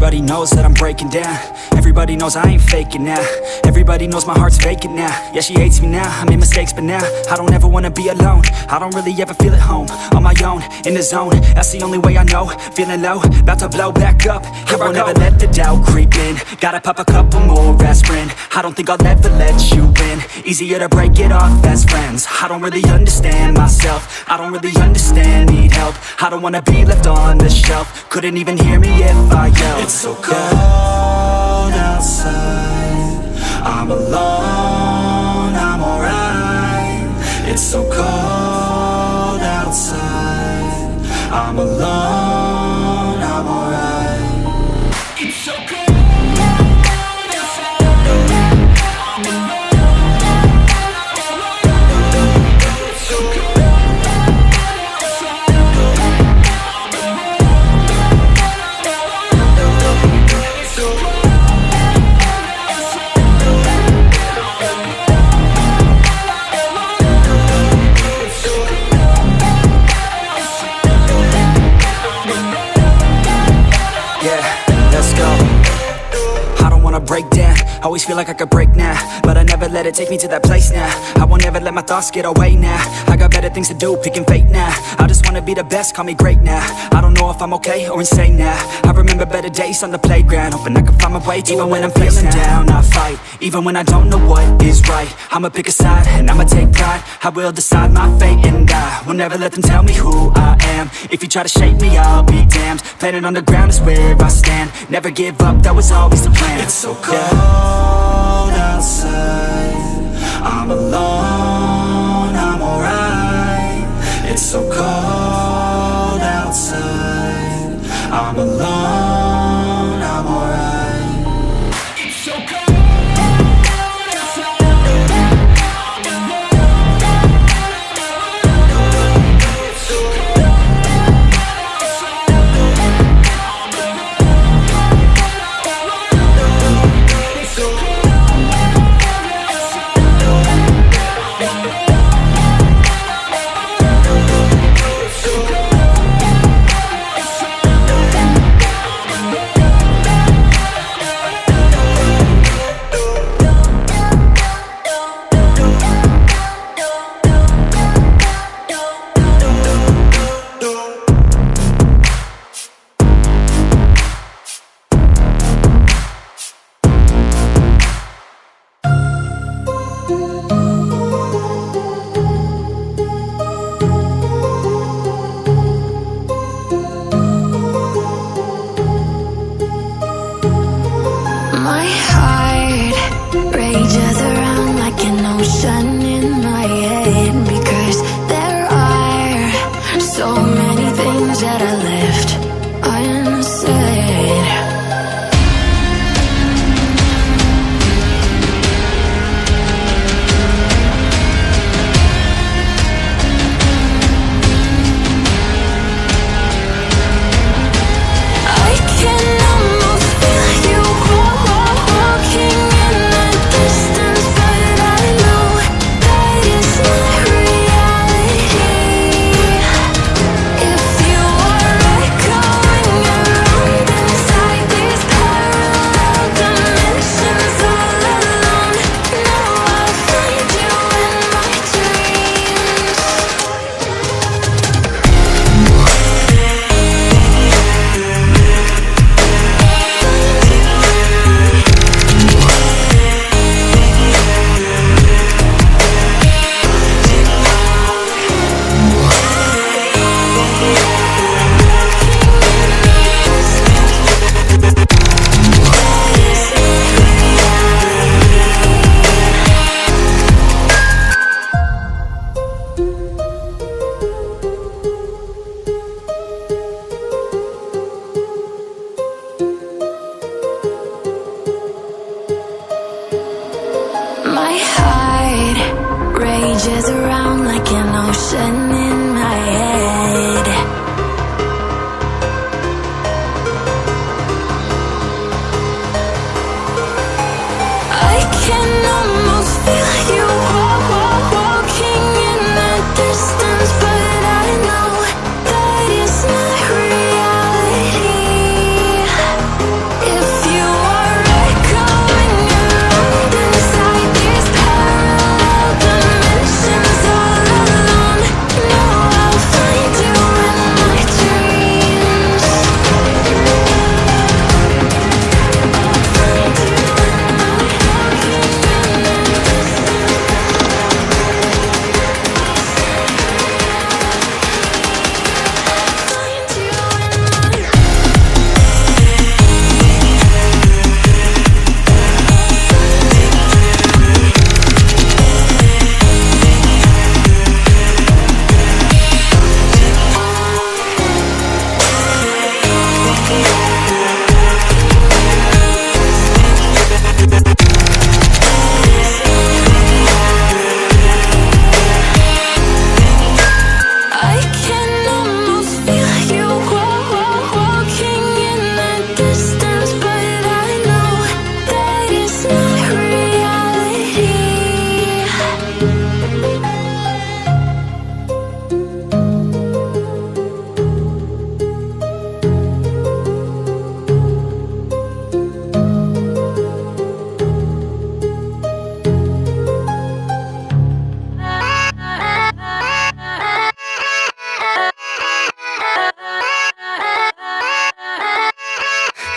Everybody knows that I'm breaking down. Everybody knows I ain't faking now. Everybody knows my heart's vacant now. Yeah, she hates me now, I made mistakes but now I don't ever wanna be alone. I don't really ever feel at home. On my own, in the zone, that's the only way I know. Feeling low, about to blow back up. Here I won't ever let the doubt creep in. Gotta pop a couple more aspirin. I don't think I'll ever let you in. Easier to break it off best friends. I don't really understand myself. I don't really understand, need help. I don't wanna be left on the shelf. Couldn't even hear me if I yelled. It's so cold outside, I'm alone, I'm alright. It's so cold outside, I'm alone, I'm alright. It's so cold. Break down, always feel like I could break now, but I never let it take me to that place now. I won't ever let my thoughts get away now. I got better things to do, picking fate now. I just wanna be the best, call me great now. I don't know if I'm okay or insane now. I remember better days on the playground, hoping I can find my way to even when I'm feeling down, I fight, even when I don't know what is right. I'ma pick a side, and I'ma take pride. I will decide my fate, and I will never let them tell me who I am. If you try to shape me, I'll be damned. Planet on the ground is where I stand. Never give up, that was always the plan. It's so cold outside, I'm alone, I'm alright. It's so cold outside, I'm alone, I'm alright. It's so cold.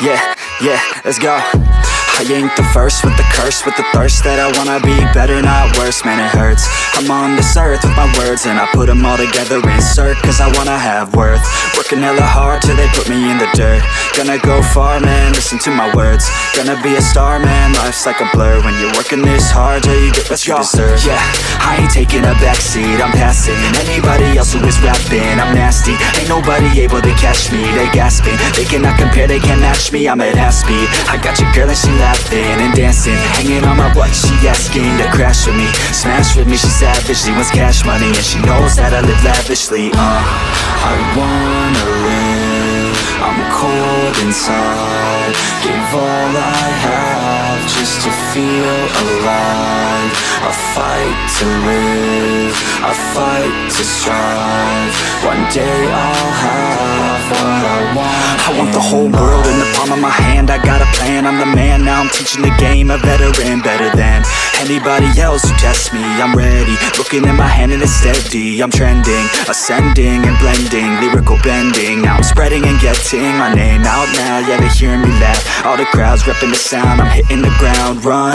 yeah, let's go. I ain't the first with the curse, with the thirst that I wanna be better, not worse, man it hurts. I'm on this earth with my words and I put them all together, insert, cause I wanna have worth. Working hella hard till they put me in the dirt. Gonna go far, man, listen to my words. Gonna be a star, man, life's like a blur. When you're working this hard till you get what you deserve. Yeah, I ain't taking a backseat, I'm passing anybody else who is rapping. I'm nasty, ain't nobody able to catch me. They gasping, they cannot compare, they can't match me. I'm at half speed, I got your girl and she laughing and dancing, hanging on my butt, she asking to crash with me, smash with me, she savage, she wants cash money, and she knows that I live lavishly. I wanna live, I'm cold inside, give all I have just to feel alive. I fight to live, I fight to strive, one day I'll have what I want. I want the whole world in the palm of my hand, I got a plan, I'm the man, now I'm teaching the game, a veteran, better than anybody else who tests me. I'm ready, looking at my hand and it's steady. I'm trending, ascending and blending, lyrical bending. Now I'm spreading and getting my name out now. Yeah, they hearing me laugh, all the crowds repping the sound. I'm hitting the ground, run.